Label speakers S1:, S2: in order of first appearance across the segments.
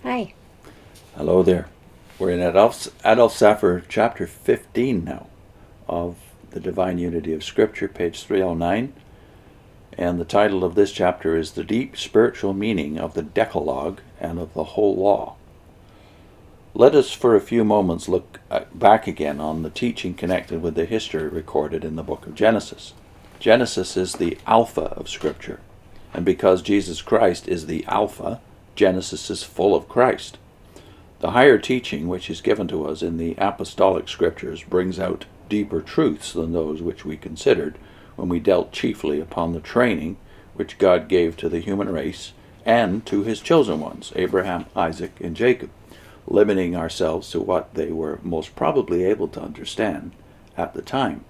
S1: Hi.
S2: Hello there. We're in Adolph Saphir, chapter 15 now, of The Divine Unity of Scripture, page 309. And the title of this chapter is The Deep Spiritual Meaning of the Decalogue and of the Whole Law. Let us for a few moments look back again on the teaching connected with the history recorded in the book of Genesis. Genesis is the Alpha of Scripture, and because Jesus Christ is the Alpha, Genesis is full of Christ. The higher teaching which is given to us in the apostolic scriptures brings out deeper truths than those which we considered when we dealt chiefly upon the training which God gave to the human race and to his chosen ones, Abraham, Isaac, and Jacob, limiting ourselves to what they were most probably able to understand at the time.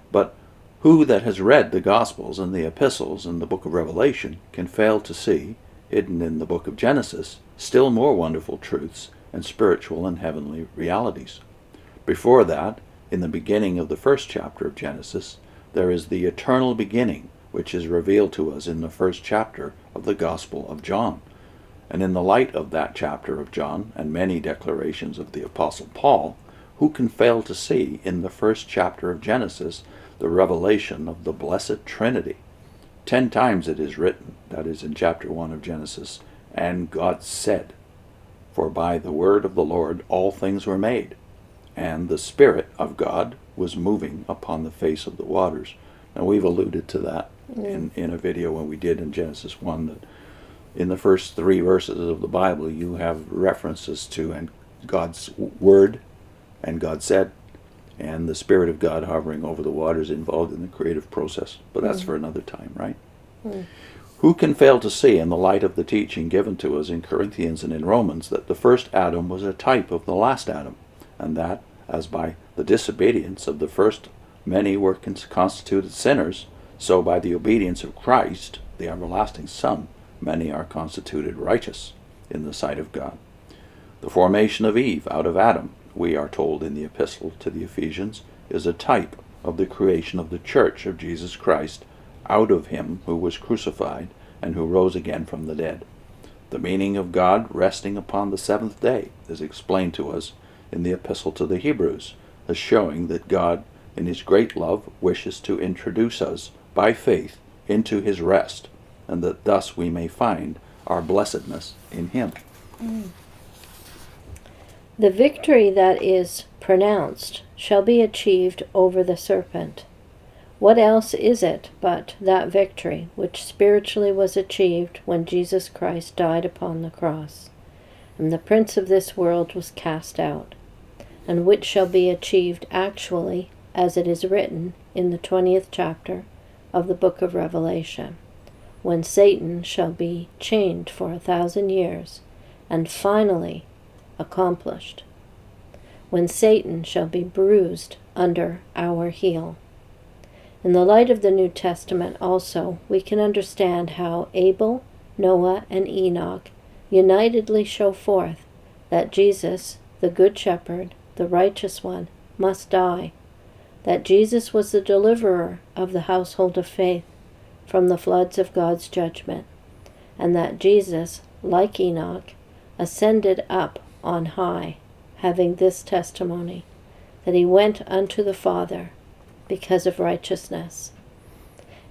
S2: But who that has read the Gospels and the epistles and the book of Revelation can fail to see, hidden in the book of Genesis, still more wonderful truths and spiritual and heavenly realities? Before that, in the beginning of the first chapter of Genesis, there is the eternal beginning, which is revealed to us in the first chapter of the Gospel of John. And in the light of that chapter of John and many declarations of the Apostle Paul, who can fail to see in the first chapter of Genesis the revelation of the Blessed Trinity? 10 times it is written, that is in chapter 1 of Genesis, "And God said, for by the word of the Lord all things were made, and the Spirit of God was moving upon the face of the waters." Now we've alluded to that in a video when we did in Genesis 1, that in the first 3 verses of the Bible you have references to and God's word and God said, and the Spirit of God hovering over the waters involved in the creative process. But that's for another time, right? Who can fail to see in the light of the teaching given to us in Corinthians and in Romans that the first Adam was a type of the last Adam, and that, as by the disobedience of the first many were constituted sinners, so by the obedience of Christ, the everlasting Son, many are constituted righteous in the sight of God. The formation of Eve out of Adam, we are told in the epistle to the Ephesians, is a type of the creation of the church of Jesus Christ out of him who was crucified and who rose again from the dead. The meaning of God resting upon the 7th day is explained to us in the epistle to the Hebrews, as showing that God, in his great love, wishes to introduce us by faith into his rest, and that thus we may find our blessedness in him.
S1: The victory that is pronounced shall be achieved over the serpent. What else is it but that victory which spiritually was achieved when Jesus Christ died upon the cross, and the prince of this world was cast out, and which shall be achieved actually, as it is written in the 20th chapter of the book of Revelation, when Satan shall be chained for 1,000 years, and finally accomplished, when Satan shall be bruised under our heel. In the light of the New Testament also, we can understand how Abel, Noah, and Enoch unitedly show forth that Jesus, the Good Shepherd, the Righteous One, must die, that Jesus was the deliverer of the household of faith from the floods of God's judgment, and that Jesus, like Enoch, ascended up on high, having this testimony, that he went unto the Father because of righteousness.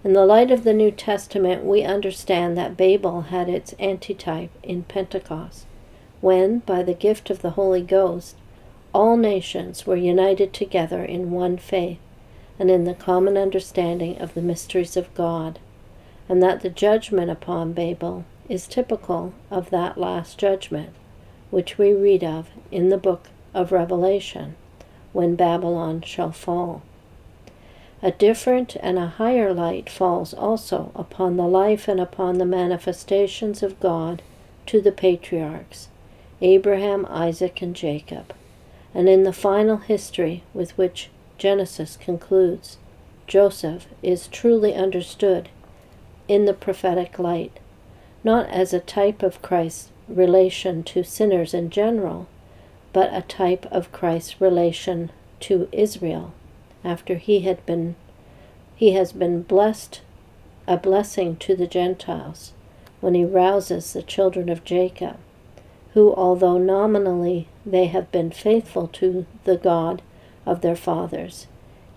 S1: In the light of the New Testament, we understand that Babel had its antitype in Pentecost, when, by the gift of the Holy Ghost, all nations were united together in one faith and in the common understanding of the mysteries of God, and that the judgment upon Babel is typical of that last judgment, which we read of in the book of Revelation, when Babylon shall fall. A different and a higher light falls also upon the life and upon the manifestations of God to the patriarchs, Abraham, Isaac, and Jacob. And in the final history with which Genesis concludes, Joseph is truly understood in the prophetic light, not as a type of Christ's relation to sinners in general, but a type of Christ's relation to Israel, after he has been blessed, a blessing to the Gentiles, when he rouses the children of Jacob, who, although nominally they have been faithful to the God of their fathers,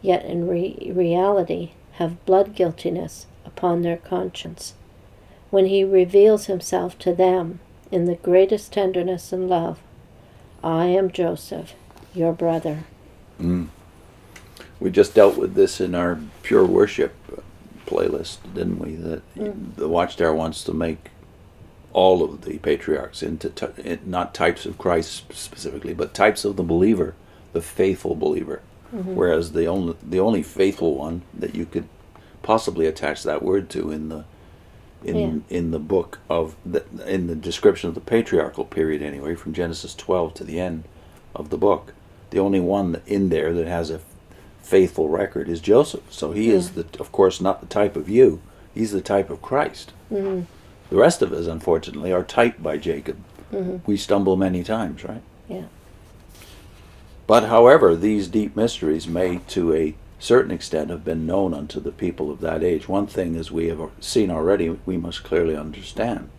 S1: yet in reality have blood guiltiness upon their conscience, when he reveals himself to them in the greatest tenderness and love. I am Joseph, your brother.
S2: We just dealt with this in our Pure Worship playlist, didn't we? That the Watchtower wants to make all of the patriarchs into not types of Christ specifically, but types of the believer, the faithful believer. Whereas the only faithful one that you could possibly attach that word to in the book of in the description of the patriarchal period, anyway, from Genesis 12 to the end of the book, the only one in there that has a faithful record is Joseph. So he is of course not the type of you. He's the type of Christ. The rest of us, unfortunately, are typed by Jacob. We stumble many times, right?
S1: Yeah.
S2: But however, these deep mysteries may to a certain extent have been known unto the people of that age. One thing, as we have seen already, we must clearly understand.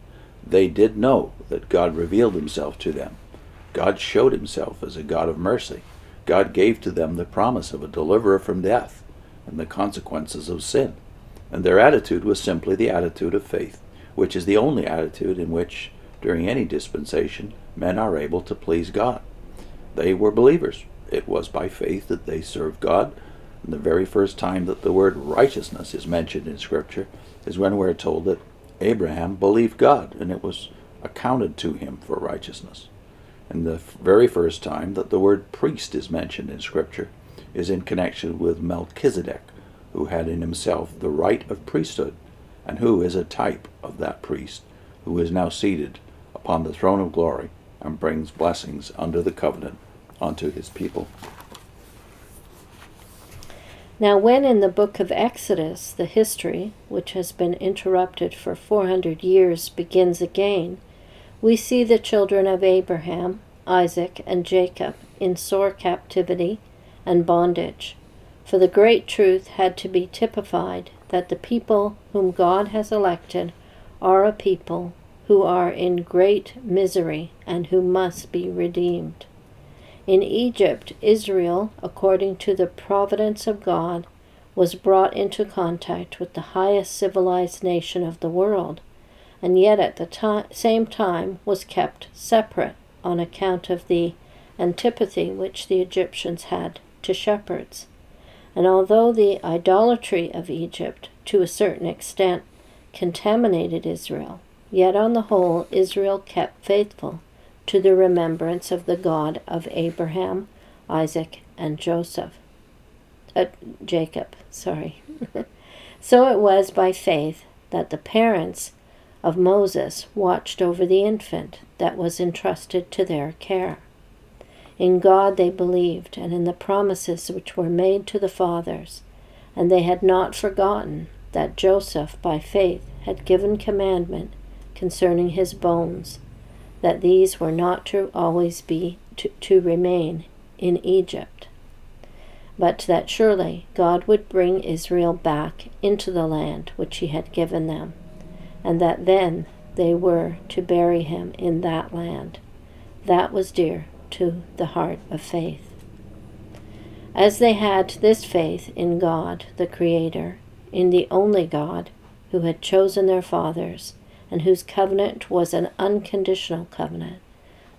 S2: They did know that God revealed himself to them. God showed himself as a God of mercy. God gave to them the promise of a deliverer from death and the consequences of sin. And their attitude was simply the attitude of faith, which is the only attitude in which, during any dispensation, men are able to please God. They were believers. It was by faith that they served God. And the very first time that the word righteousness is mentioned in Scripture is when we're told that Abraham believed God, and it was accounted to him for righteousness. And the very first time that the word priest is mentioned in Scripture is in connection with Melchizedek, who had in himself the right of priesthood, and who is a type of that priest, who is now seated upon the throne of glory and brings blessings under the covenant unto his people.
S1: Now when in the book of Exodus the history, which has been interrupted for 400 years, begins again, we see the children of Abraham, Isaac, and Jacob in sore captivity and bondage. For the great truth had to be typified that the people whom God has elected are a people who are in great misery and who must be redeemed. In Egypt, Israel, according to the providence of God, was brought into contact with the highest civilized nation of the world, and yet at the same time was kept separate on account of the antipathy which the Egyptians had to shepherds. And although the idolatry of Egypt, to a certain extent, contaminated Israel, yet on the whole Israel kept faithful to the remembrance of the God of Abraham, Isaac, and Jacob. So it was by faith that the parents of Moses watched over the infant that was entrusted to their care. In God they believed, and in the promises which were made to the fathers, and they had not forgotten that Joseph by faith had given commandment concerning his bones, that these were not to always be to remain in Egypt, but that surely God would bring Israel back into the land which he had given them, and that then they were to bury him in that land. That was dear to the heart of faith. As they had this faith in God, the Creator, in the only God who had chosen their fathers, and whose covenant was an unconditional covenant,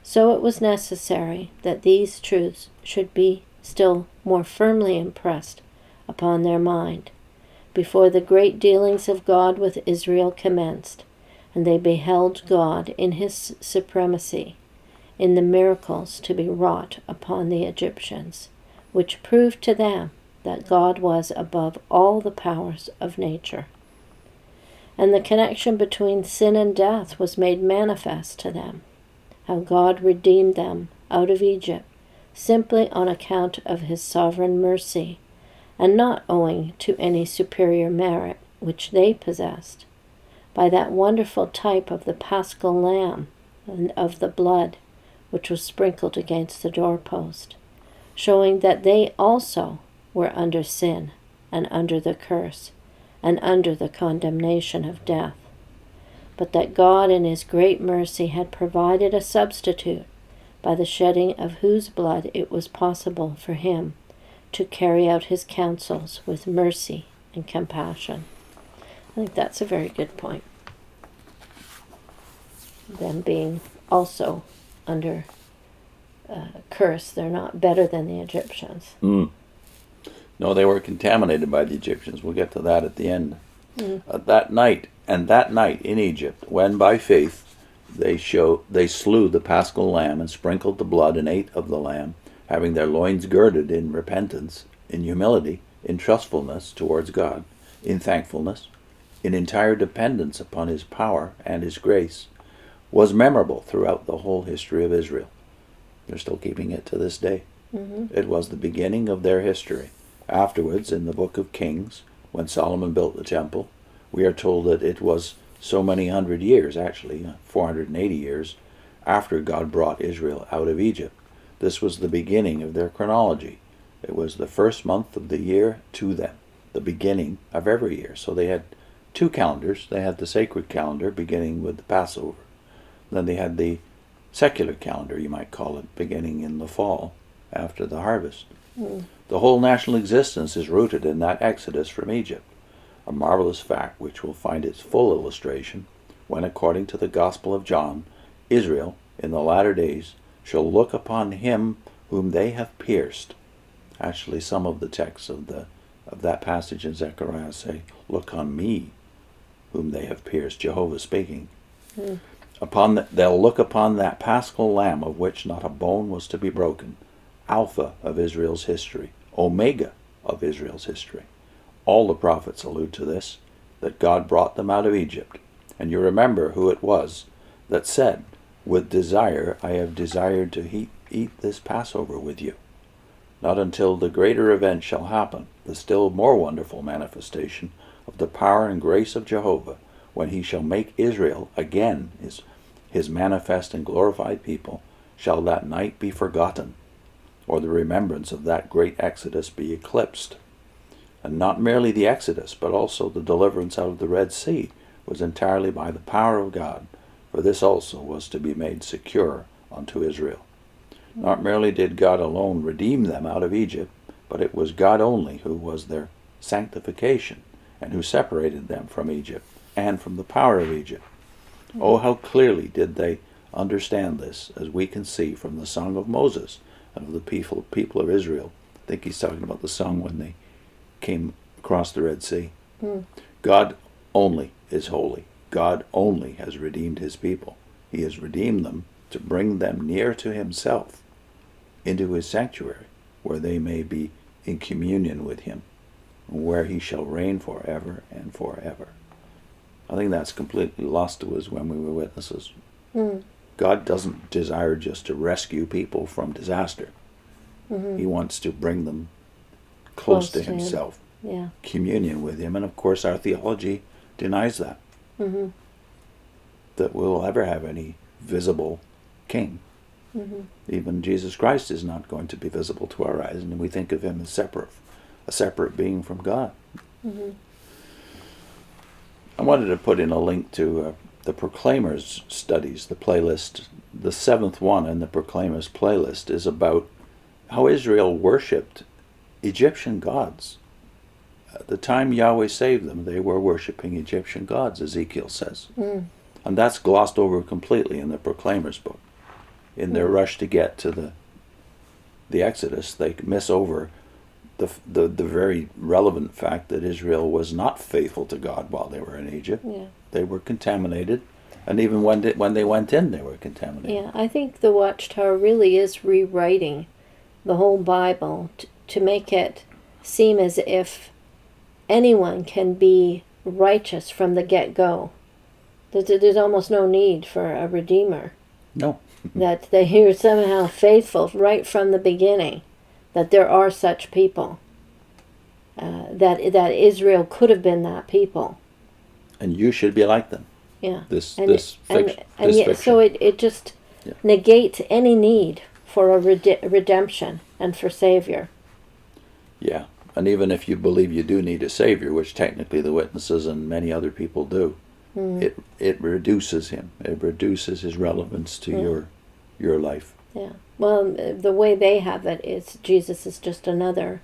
S1: so it was necessary that these truths should be still more firmly impressed upon their mind, before the great dealings of God with Israel commenced, and they beheld God in his supremacy, in the miracles to be wrought upon the Egyptians, which proved to them that God was above all the powers of nature. And the connection between sin and death was made manifest to them, how God redeemed them out of Egypt simply on account of his sovereign mercy, and not owing to any superior merit which they possessed, by that wonderful type of the Paschal Lamb and of the blood which was sprinkled against the doorpost, showing that they also were under sin and under the curse, and under the condemnation of death. but that God in his great mercy had provided a substitute, by the shedding of whose blood it was possible for him to carry out his counsels with mercy and compassion. I think that's a very good point. Them being also under curse, they're not better than the Egyptians.
S2: No, they were contaminated by the Egyptians. We'll get to that at the end. That night in Egypt, when by faith they slew the paschal lamb and sprinkled the blood and ate of the lamb, having their loins girded in repentance, in humility, in trustfulness towards God, in thankfulness, in entire dependence upon his power and his grace, was memorable throughout the whole history of Israel. They're still keeping it to this day. It was the beginning of their history. Afterwards, in the book of Kings, when Solomon built the temple, we are told that it was so many hundred years, actually 480 years, after God brought Israel out of Egypt. This was the beginning of their chronology. It was the first month of the year to them, the beginning of every year. So they had two calendars. They had the sacred calendar, beginning with the Passover. Then they had the secular calendar, you might call it, beginning in the fall, after the harvest. The whole national existence is rooted in that exodus from Egypt, a marvelous fact which will find its full illustration when, according to the Gospel of John, Israel, in the latter days, shall look upon him whom they have pierced. Actually, some of the texts of that passage in Zechariah say, "Look on me, whom they have pierced," Jehovah speaking. They'll look upon that paschal lamb of which not a bone was to be broken, Alpha of Israel's history, Omega of Israel's history. All the prophets allude to this, that God brought them out of Egypt. And you remember who it was that said, "With desire I have desired to eat this Passover with you." Not until the greater event shall happen, the still more wonderful manifestation of the power and grace of Jehovah, when he shall make Israel again his manifest and glorified people, shall that night be forgotten, or the remembrance of that great exodus be eclipsed. And not merely the exodus, but also the deliverance out of the Red Sea was entirely by the power of God, for this also was to be made secure unto Israel. Not merely did God alone redeem them out of Egypt, but it was God only who was their sanctification, and who separated them from Egypt, and from the power of Egypt. Oh, how clearly did they understand this, as we can see from the Song of Moses and of the people of Israel. I think he's talking about the song when they came across the Red Sea. God only is holy. God only has redeemed his people. He has redeemed them to bring them near to himself, into his sanctuary, where they may be in communion with him, where he shall reign forever and forever. I think that's completely lost to us when we were witnesses. God doesn't desire just to rescue people from disaster. He wants to bring them close to himself, communion with him. And of course our theology denies that, that we'll ever have any visible king. Even Jesus Christ is not going to be visible to our eyes, and we think of him as a separate being from God. I wanted to put in a link to the Proclaimers studies, the playlist. The 7th one in the Proclaimers playlist is about how Israel worshipped Egyptian gods. At the time Yahweh saved them, they were worshipping Egyptian gods, Ezekiel says. And that's glossed over completely in the Proclaimers book. In their rush to get to the Exodus, they miss over the very relevant fact that Israel was not faithful to God while they were in Egypt. They were contaminated, and even when they went in, they were contaminated.
S1: I think the Watchtower really is rewriting the whole Bible to make it seem as if anyone can be righteous from the get-go. There's almost no need for a redeemer.
S2: No.
S1: That they are somehow faithful right from the beginning, that there are such people, that Israel could have been that people.
S2: And you should be like them. This fiction.
S1: So it just negates any need for a redemption and for Savior.
S2: Yeah, and even if you believe you do need a Savior, which technically the witnesses and many other people do, it reduces him. It reduces his relevance to your life.
S1: Yeah. Well, the way they have it is Jesus is just another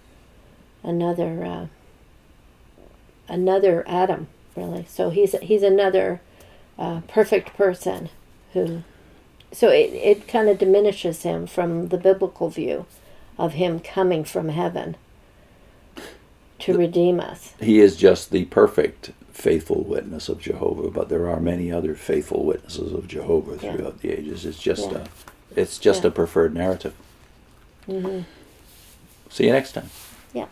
S1: Adam, really. So he's another perfect person who. So it kind of diminishes him from the biblical view of him coming from heaven to redeem us.
S2: He is just the perfect faithful witness of Jehovah, but there are many other faithful witnesses of Jehovah throughout the ages. It's just a preferred narrative.
S1: Mm-hmm.
S2: See you next time.
S1: Yeah.